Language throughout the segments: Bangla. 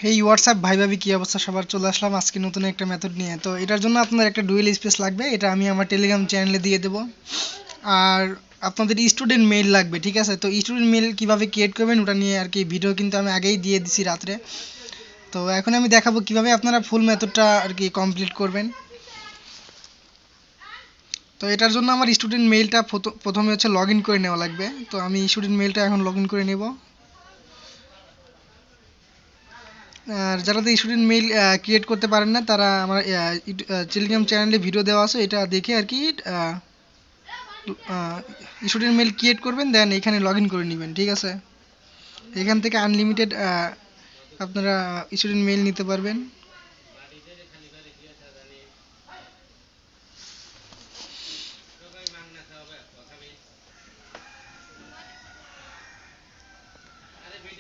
এই হোয়াটসঅ্যাপ ভাই ভাবি কি অবস্থা সবার, চলে আসলাম আজকে নতুন একটা মেথড নিয়ে। তো এটার জন্য আপনার একটা ডুয়েল স্পেস লাগবে, এটা আমি আমার টেলিগ্রাম চ্যানেলে দিয়ে দেবো। আর আপনাদের স্টুডেন্ট মেইল লাগবে, ঠিক আছে? তো স্টুডেন্ট মেইল কিভাবে ক্রিয়েট করবেন ওটা নিয়ে আর কি ভিডিও কিন্তু আমি আগেই দিয়ে দিছি রাত্রে। তো এখন আমি দেখাবো কিভাবে আপনারা ফুল মেথডটা আর কি কমপ্লিট করবেন। তো এটার জন্য আমার স্টুডেন্ট মেইলটা প্রথমে হচ্ছে লগ ইন করে নেওয়া লাগবে। তো আমি স্টুডেন্ট মেইলটা এখন লগ ইন করে নেব। আর যারা স্টুডেন্ট মেইল ক্রিয়েট করতে পারেন না তারা আমার টেলিগ্রাম চ্যানেলে ভিডিও দেওয়া আছে, এটা দেখে আর কি স্টুডেন্ট মেইল ক্রিয়েট করবেন, দেন এখানে লগ ইন করে নেবেন, ঠিক আছে? এখান থেকে আনলিমিটেড আপনারা স্টুডেন্ট মেইল নিতে পারবেন।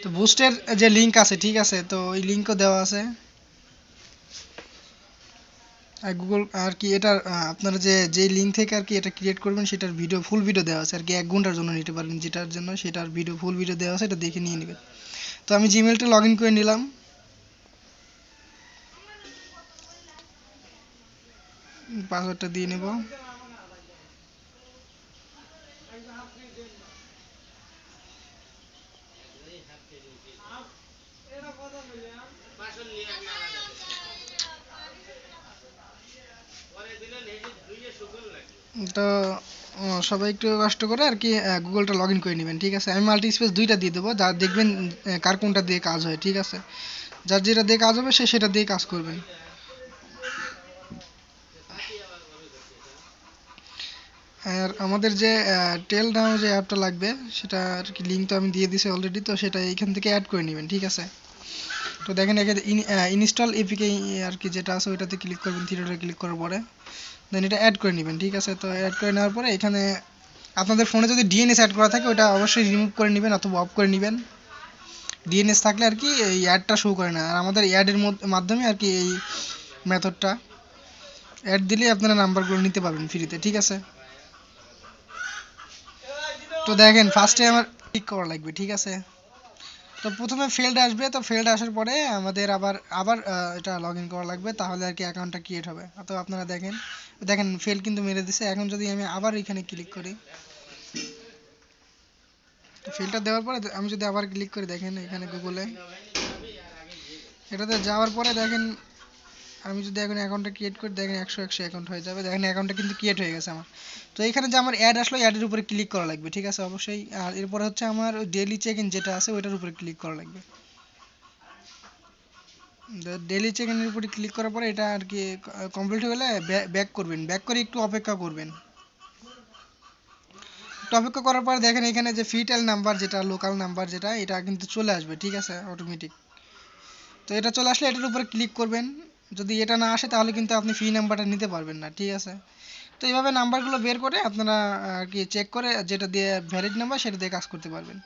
তো বুস্টের যে লিঙ্ক আছে, ঠিক আছে, তো ওই লিঙ্কও দেওয়া আছে। আর গুগল আর কি এটার আপনারা যে লিঙ্ক থেকে আর কি এটা ক্রিয়েট করবেন সেটার ভিডিও ফুল ভিডিও দেওয়া আছে আর কি, 1 ঘন্টার জন্য নিতে পারবেন, যেটার জন্য সেটার ভিডিও ফুল ভিডিও দেওয়া আছে, এটা দেখে নিয়ে নেবেন। তো আমি জিমেলটা লগ ইন করে নিলাম। পাসওয়ার্ডটা দিয়ে নেব। তো সবাই একটু কষ্ট করে আর কি গুগলটা লগ ইন করে নেবেন, ঠিক আছে? আমি মাল্টি স্পেস দুইটা দিয়ে দেবো, যা দেখবেন কার কোনটা দিয়ে কাজ হয়, ঠিক আছে? যার যেটা দিয়ে কাজ হবে সে সেটা দিয়ে কাজ করবেন। আর আমাদের যে টেল নাও যে অ্যাপটা লাগবে সেটা আর কি লিঙ্ক তো আমি দিয়ে দিছি অলরেডি, তো সেটা এইখান থেকে অ্যাড করে নেবেন, ঠিক আছে? তো দেখেন এখানে ইনস্টল এপিকে আর কি যেটা আছে ওইটাতে ক্লিক করবেন, থ্রিডটে ক্লিক করার পরে দেন এটা অ্যাড করে নেবেন, ঠিক আছে? তো অ্যাড করে নেওয়ার পরে এখানে আপনাদের ফোনে যদি ডিএনএস অ্যাড করা থাকে ওটা অবশ্যই রিমুভ করে নেবেন অথবা অফ করে নেবেন। ডিএনএস থাকলে আর কি এই অ্যাডটা শো করে না, আর আমাদের অ্যাডের মাধ্যমে আর কি এই মেথডটা অ্যাড দিলে আপনারা নাম্বারগুলো নিতে পারবেন ফ্রিতে, ঠিক আছে? তো দেখেন ফার্স্টে আমার ক্লিক করা লাগবে, ঠিক আছে? তো প্রথমে ফেল্ড আসবে, তো ফেল্ড আসার পরে আমাদের আবার আবার এটা লগ ইন করা লাগবে, তাহলে আর কি অ্যাকাউন্টটা ক্রিয়েট হবে। তো আপনারা দেখেন দেখেন ফেল কিন্তু মেরে দিছে। এখন যদি আমি আবার এখানে ক্লিক করি, তো ফেলটা দেওয়ার পরে আমি যদি আবার ক্লিক করি, দেখেন এখানে গুগলে এটাতে যাওয়ার পরে দেখেন আমি যদি এখন অ্যাকাউন্টটা ক্রিয়েট করি, দেখেন 100 অ্যাকাউন্ট হয়ে যাবে। দেখেন অ্যাকাউন্টটা কিন্তু ক্রিয়েট হয়ে গেছে আমার। তো এখানে যে আমার অ্যাড আসলো, অ্যাডের উপরে ক্লিক করা লাগবে, ঠিক আছে? অবশ্যই। আর এরপরে হচ্ছে আমার ডেইলি চেক ইন যেটা আছে ওইটার উপরে ক্লিক করা লাগবে। ডেইলি চেক ইনের উপরে ক্লিক করার পরে এটা আর কি কমপ্লিট হয়ে গেলে ব্যাক করবেন, ব্যাক করে একটু অপেক্ষা করবেন। একটু অপেক্ষা করার পরে দেখেন এখানে যে ফিটেল নাম্বার যেটা লোকাল নাম্বার যেটা এটা কিন্তু চলে আসবে, ঠিক আছে? অটোমেটিক। তো এটা চলে আসলে এটার উপরে ক্লিক করবেন। যদি এটা না আসে তাহলে কিন্তু আপনি ফি নাম্বারটা নিতে পারবেন না, ঠিক আছে? তো এইভাবে নাম্বারগুলো বের করে আপনারা আর কি চেক করে যেটা দিয়ে ভ্যালিড নাম্বার সেটা দিয়ে কাজ করতে পারবেন।